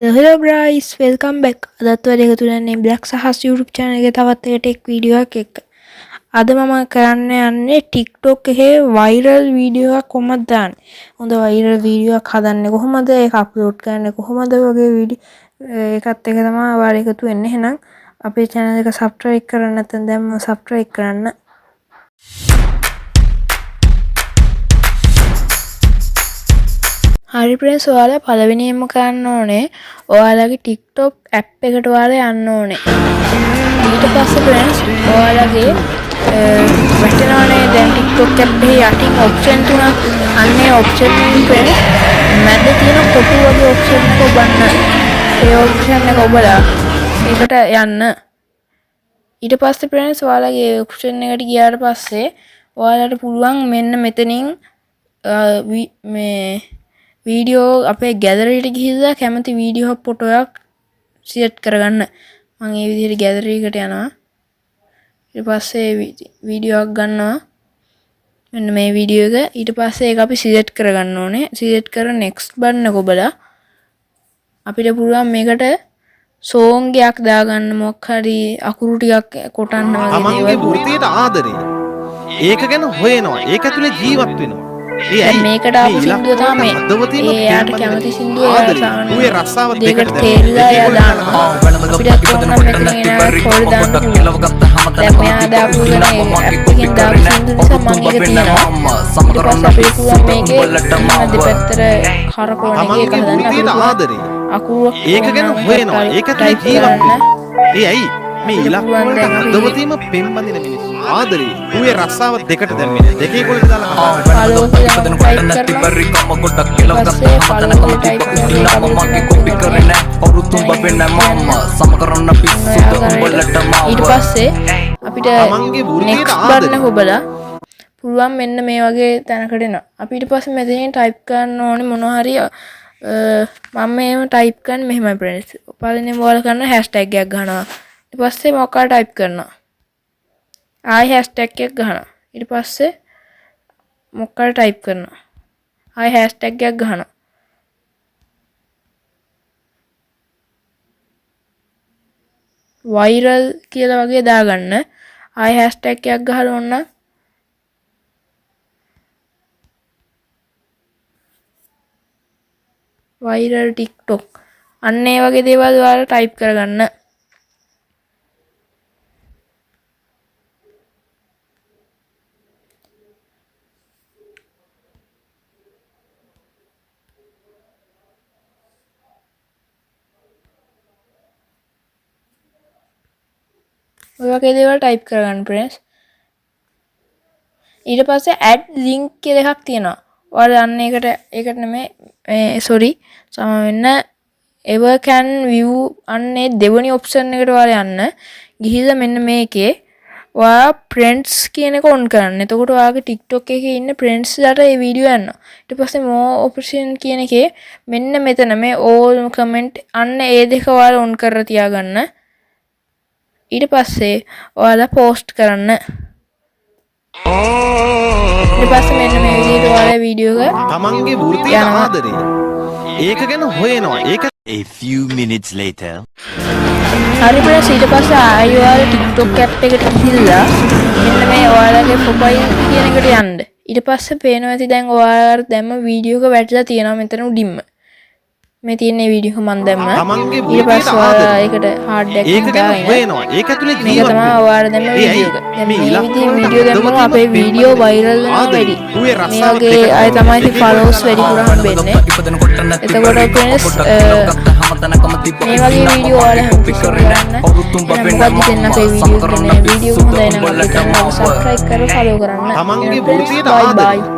Hello guys, welcome back. අදත් වැඩ එකතු වෙන්නේ Black සහස් YouTube channel එකේ තවත් එක ටෙක් වීඩියෝ එකක් එක්ක. අද මම කරන්න යන්නේ TikTok එකේ viral වීඩියෝ එකක් කොහොමද දාන්නේ. හොඳ viral වීඩියෝ එකක් හදන්නේ කොහොමද, ඒක අප්ලෝඩ් කරන්නේ කොහොමද වගේ වීඩියෝ එකත් එක තමයි ඔයාලා එකතු වෙන්නේ. එහෙනම් අපේ channel එක subscribe කරන්න නැත්නම් දැන්ම subscribe කරන්න. හරි friends, ඔයාලා පළවෙනියෙන්ම කරන්න ඕනේ ඔයාලගේ TikTok app එකට ඔයාලා යන්න ඕනේ. ඊට පස්සේ friends ඔයාලගේ වැටෙනවනේ දැන් TikTok app එකේ යටින් option තුනක්. අන්නේ option එකෙන් friends මැද තියෙන කොටු වගේ option එක ඔබන්න. ඒ option එක ඔබලා ඒකට යන්න. ඊට පස්සේ friends ඔයාලගේ option එකට ගියාට පස්සේ ඔයාලට පුළුවන් මෙන්න මෙතනින් මේ වීඩියෝ අපේ ගැලරි එකට ගිහිල්ලා කැමති වීඩියෝ ෆොටෝ එකක් සිලෙක්ට් කරගන්න. මම මේ විදිහට ගැලරි එකට යනවා. ඊට පස්සේ වීඩියෝ එකක් ගන්නවා. මෙන්න මේ වීඩියෝ එක. ඊට පස්සේ ඒක අපි සිලෙක්ට් කරගන්න ඕනේ. සිලෙක්ට් කර next බටන් එක ඔබලා අපිට පුළුවන් මේකට song එකක් දාගන්න, මොකක් හරි අකුරු ටිකක් කොටන්න වගේ දේවල්. තමන්ගේ වෘත්තියට ආදරේ. ඒක ගැන හොයනවා. ඒක ඇතුලේ ජීවත් වෙනවා. මේකට ආපු සින්දුව තමයි එයාට කැමති සින්දුව දෙකට තේරිලා එයා දානවා. අපිට ඕන මෙතන එන කෝල් දාන්න පුළුවන්. දැන් මෙයා දාපු ගනේ ඇප් එකෙන් දාපු සින්දුව නිසා මම ඒක තියනවා. ඊට පස්සේ අපිට පුළුවන් මේකේ දෙපැත්තට කරකවන එක හදන්න අපිට අකුරු ඒක ගැන හොයනවා. ඒක ඇතුලේ ජීවත් වෙනවා. ඇයි මේ ඉලක්කවලට හදවතින්ම පෙම්බඳින මිනිස්සු ආදරේ ඌේ රස්සාව දෙකට දැම්මේ දෙකේ කොලට දාලා ෆලෝ කරලා ටයිප් කරලා ගොඩක් කියලා ගත්තා මතන ටයිප් කරලා මගේ කොපි කරන්නේ අවුරුතුම් බබෙන්න මම සම කරන්න පිස්සු උඹලට මම ඊට පස්සේ අපිට නෙක්ස්ට් බටන් එක ඔබලා පුළුවන් මෙන්න මේ වගේ තැනකට එනවා. අපි ඊට පස්සේ මෙතනින් ටයිප් කරන්න ඕනේ මොනවා හරි මම මේව ටයිප් කරන්නේ මෙහෙමයි friends. පළවෙනිම ඔයාලා කරන hashtag එකක් ගන්නවා. ඊට පස්සේ මොකක්ද ටයිප් කරනවා. ආයි hashtag එකක් ගහනවා. ඊට පස්සේ මොකක්ද ටයිප් කරනවා. ආයි hashtag එකක් ගහනවා. viral කියලා වගේ දාගන්න. ආයි hashtag එකක් ගහලා ඕන viral TikTok. අන්න ඒ වගේ දේවල් ඔයාලා ටයිප් කරගන්න. ඔය වගේ දේවල් ටයිප් කරගන්න friends. ඊට පස්සේ add link කියලා එකක් තියෙනවා. ඔයාලා අන්න ඒකට නෙමෙයි sorry සම වෙන්න ever can view අන්නේ දෙවෙනි option එකට ඔයාලා යන්න. ගිහිල්ලා මෙන්න මේකේ ඔයා friends කියන එක on කරන්න. එතකොට ඔයාගේ TikTok එකේ ඉන්න friends ලාට මේ වීඩියෝ යනවා. ඊට පස්සේ more option කියන එකේ මෙන්න මෙතන මේ all comment අන්න ඒ දෙක ඔයාලා on කරලා තියාගන්න. ඊට පස්සේ ඔයාලා post කරන්න. ඊට පස්සේ මෙන්න මේ විදිහට ඔයාලා වීඩියෝ එක තමන්ගේ වෘත්තියට ආදරේ. ඒක ගැන හොයනවා. ඒක A few minutes later. හරි friends, ඊට පස්සේ ආයෙ ඔයාලා TikTok app එකට ගිහිල්ලා මෙන්න මේ ඔයාලගේ profile කියන එකට යන්න. ඊට පස්සේ පේනවා ඇති දැන් ඔයාලා දැම්ම වීඩියෝ එක වැටලා තියෙනවා මෙතන උඩින්ම. මේ තියෙන වීඩියෝ මම දැම්ම. ඊට පස්සේ ඔයාලා ඒකට hard එකක් දාගෙන හොයනවා. ඒක ඇතුලේ මේක ජීවත් තමයි ඔයාලා දැම්ම වීඩියෝ එක. දැන් මේ විදිහේ වීඩියෝ දැම්මම අපේ වීඩියෝ viral වෙනවා වැඩි. මේ වගේ අය තමයි ඉතින් followers වැඩිපුර හම්බෙන්නේ. එතකොට friends මේ වගේ වීඩියෝ ඔයාලා හැමතිස්සෙම කරන්න. මොකක්ද දෙන්න අපේ වීඩියෝ කරන්නේ. වීඩියෝ හොඳයි නම් අපේ channel එක subscribe කරලා follow කරන්න. තමන්ගේ වෘත්තියට bye ආදරේ. bye.